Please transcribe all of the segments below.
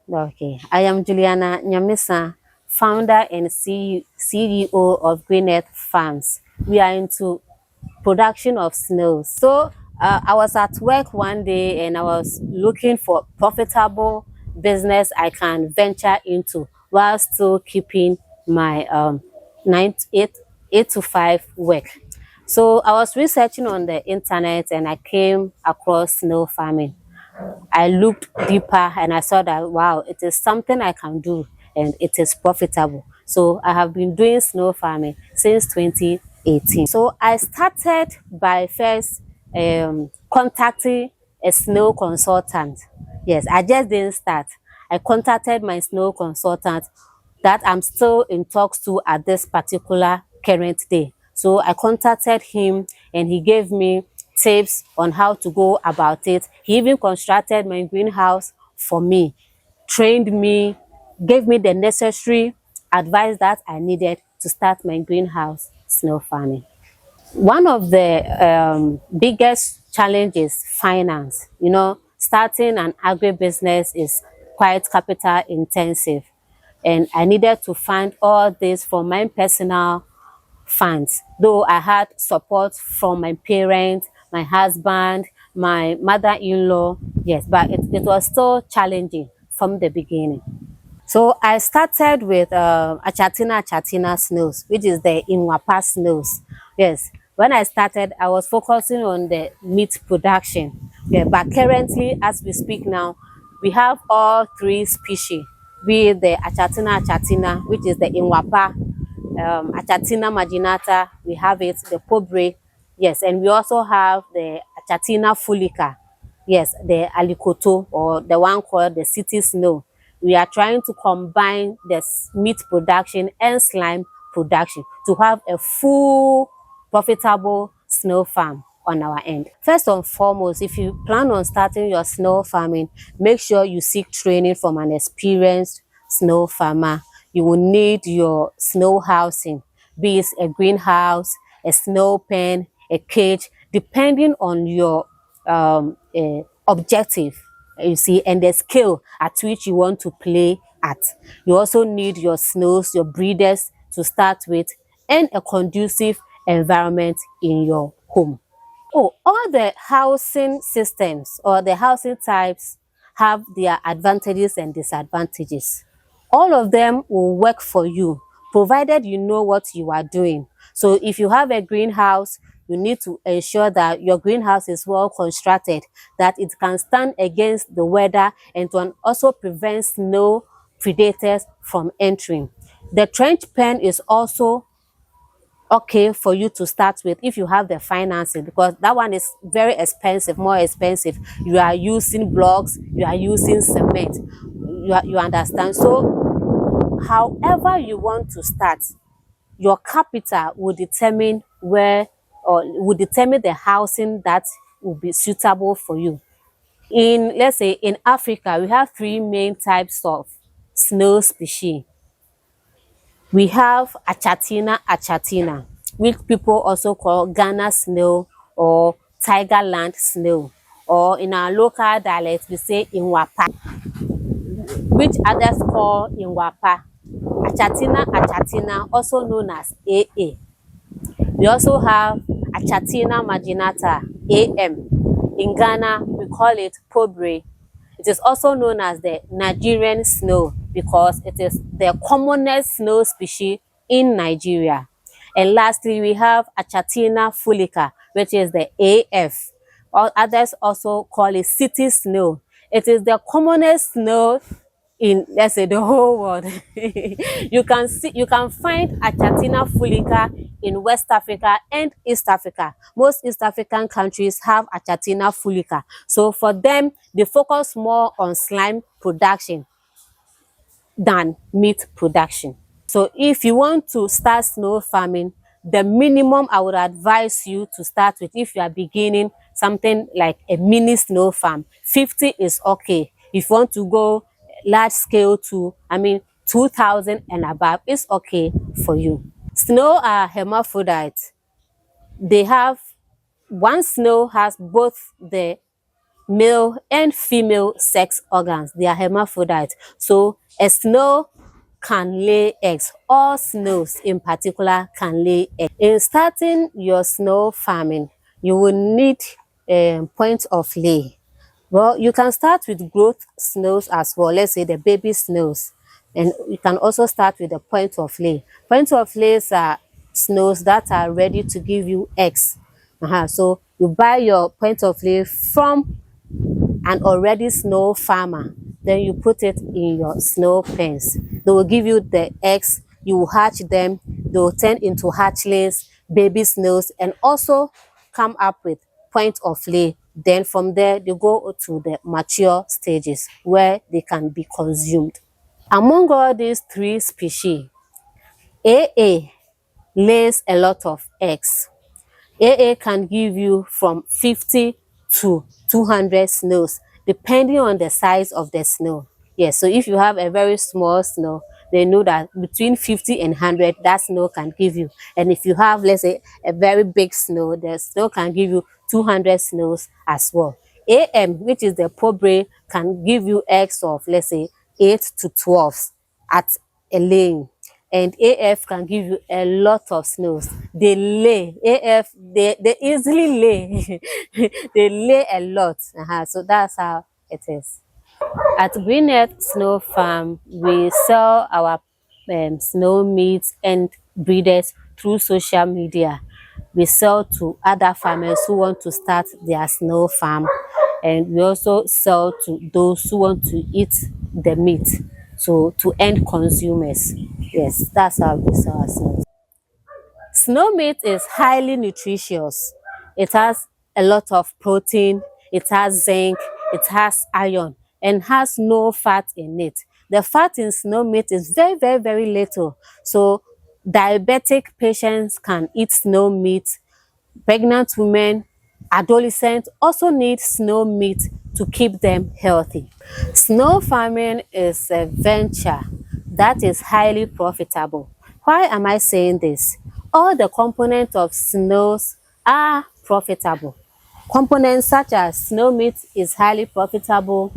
Okay, I am Juliana Nyamisa, founder and CEO of Green Earth Farms. We are into production of snails. So I was at work one day and I was looking for profitable business I can venture into while still keeping my 8 to 5 work. So I was researching on the internet and I came across snail farming. I looked deeper and I saw that wow, it is something I can do and it is profitable. So I have been doing snow farming since 2018. So I started by first contacting a snow consultant. Yes, I just didn't start. I contacted my snow consultant that I'm still in talks to at this particular current day. So I contacted him and he gave me tips on how to go about it. He even constructed my greenhouse for me, trained me, gave me the necessary advice that I needed to start my greenhouse snail farming. One of the biggest challenges, finance. Starting an agribusiness is quite capital intensive, and I needed to fund all this from my personal funds. Though I had support from my parents, my husband, my mother-in-law, yes, but it was still challenging from the beginning. So I started with achatina snails, which is the Inwapa snails. Yes, when I started, I was focusing on the meat production. Yeah, but currently, as we speak now, we have all three species, be it the achatina, which is the Inwapa, achatina marginata, we have it, the pobre, yes, and we also have the achatina fulica. Yes, the alikoto, or the one called the city snail. We are trying to combine the meat production and slime production to have a full profitable snail farm on our end. First and foremost, if you plan on starting your snail farming, make sure you seek training from an experienced snail farmer. You will need your snail housing, be it a greenhouse, a snail pen, a cage, depending on your objective, you see, and the scale at which you want to play at. You also need your snails, your breeders to start with, and a conducive environment in your home. Oh, all the housing systems or the housing types have their advantages and disadvantages. All of them will work for you, provided you know what you are doing. So if you have a greenhouse, you need to ensure that your greenhouse is well constructed, that it can stand against the weather and to also prevent snow predators from entering. The trench pen is also okay for you to start with if you have the financing, because that one is very expensive, more expensive. You are using blocks, you are using cement, you understand. So however you want to start, your capital will determine where, or will determine the housing that will be suitable for you. In, let's say, in Africa, we have three main types of snail species. We have achatina, which people also call Ghana snail or tiger land snail, or in our local dialect we say Inwapa, which others call Inwapa. Achatina, also known as AA. We also have Achatina marginata, AM. In Ghana, we call it pobre. It is also known as the Nigerian snail because it is the commonest snail species in Nigeria. And lastly, we have Achatina fulica, which is the AF. Or others also call it city snail. It is the commonest snail in, let's say, the whole world. You can find Achatina fulica in West Africa and East Africa. Most East African countries have Achatina fulica. So for them, they focus more on slime production than meat production. So if you want to start snail farming, the minimum I would advise you to start with, if you are beginning something like a mini snail farm, 50 is okay. If you want to go large scale to, 2,000 and above, it's okay for you. Snail are hermaphrodites. They have, one snail has both the male and female sex organs. They are hermaphrodites. So a snail can lay eggs. All snails in particular can lay eggs. In starting your snail farming, you will need a point of lay. Well, you can start with growth snails as well. Let's say the baby snails. And you can also start with the point of lay. Point of lays are snails that are ready to give you eggs. So you buy your point of lay from an already snail farmer. Then you put it in your snail pens. They will give you the eggs. You will hatch them. They will turn into hatchlings, baby snails, and also come up with point of lay. Then from there, they go to the mature stages where they can be consumed. Among all these three species, AA lays a lot of eggs. AA can give you from 50 to 200 snails, depending on the size of the snail. Yes, so if you have a very small snail, they know that between 50 and 100, that snail can give you. And if you have, let's say, a very big snail, the snail can give you 200 snails as well. AM, which is the pobre, can give you eggs of, let's say, 8 to 12 at a laying. And AF can give you a lot of snails. They lay. AF, they easily lay. They lay a lot. So that's how it is. At Green Earth Snow Farm, we sell our snow meat and breeders through social media. We sell to other farmers who want to start their snow farm, and we also sell to those who want to eat the meat, so to end consumers. Yes, that's how we sell ourselves. Snow meat is highly nutritious. It has a lot of protein, it has zinc, it has iron, and has no fat in it. The fat in snow meat is very, very, very little. So diabetic patients can eat snow meat. Pregnant women, adolescents also need snow meat to keep them healthy. Snow farming is a venture that is highly profitable. Why am I saying this? All the components of snails are profitable. Components such as snow meat is highly profitable.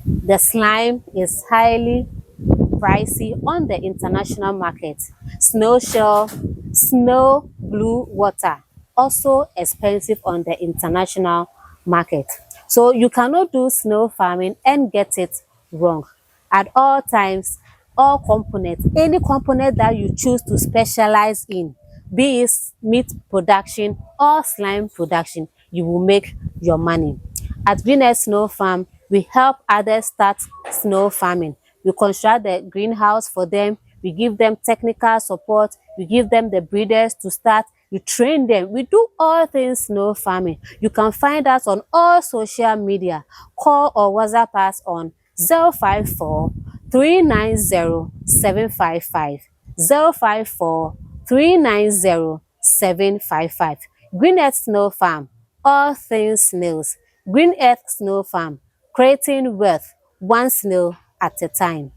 The slime is highly pricey on the international market. Snow shell, snow blue water, also expensive on the international market. So you cannot do snow farming and get it wrong. At all times, all components, any component that you choose to specialize in, be it meat production or slime production, you will make your money. At Green Snow Farm, we help others start snow farming. We construct the greenhouse for them. We give them technical support. We give them the breeders to start. We train them. We do all things snow farming. You can find us on all social media. Call or WhatsApp us on 054 390 755. 054 390 755. Green Earth Snow Farm, all things snails. Green Earth Snow Farm, creating wealth one snail at a time.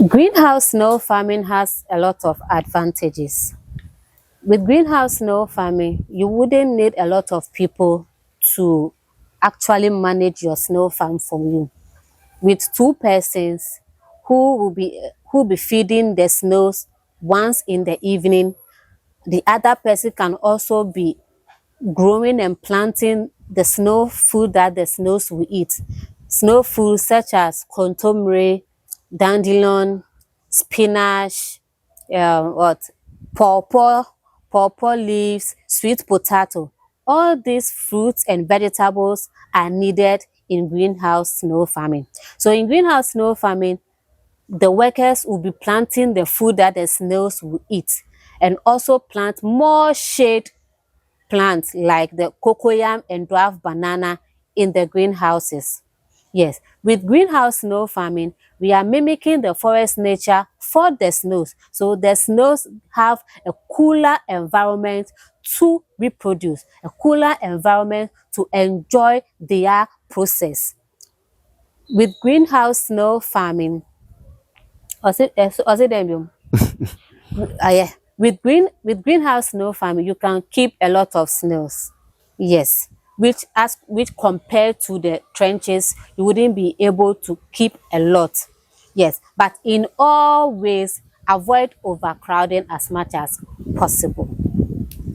Greenhouse snow farming has a lot of advantages. With greenhouse snow farming, you wouldn't need a lot of people to actually manage your snow farm for you. With two persons who will be feeding the snails once in the evening, the other person can also be growing and planting the snow food that the snails will eat. Snow food such as contomere, dandelion, spinach, what pawpaw, pawpaw leaves, sweet potato. All these fruits and vegetables are needed in greenhouse snow farming. So in greenhouse snow farming, the workers will be planting the food that the snails will eat, and also plant more shade plants like the cocoyam and dwarf banana in the greenhouses. Yes, with greenhouse snow farming, we are mimicking the forest nature for the snails. So the snails have a cooler environment to reproduce, a cooler environment to enjoy their process. With greenhouse snow farming, yeah, with greenhouse snow farming, you can keep a lot of snails. Yes, which compared to the trenches, you wouldn't be able to keep a lot. Yes, but in all ways, avoid overcrowding as much as possible.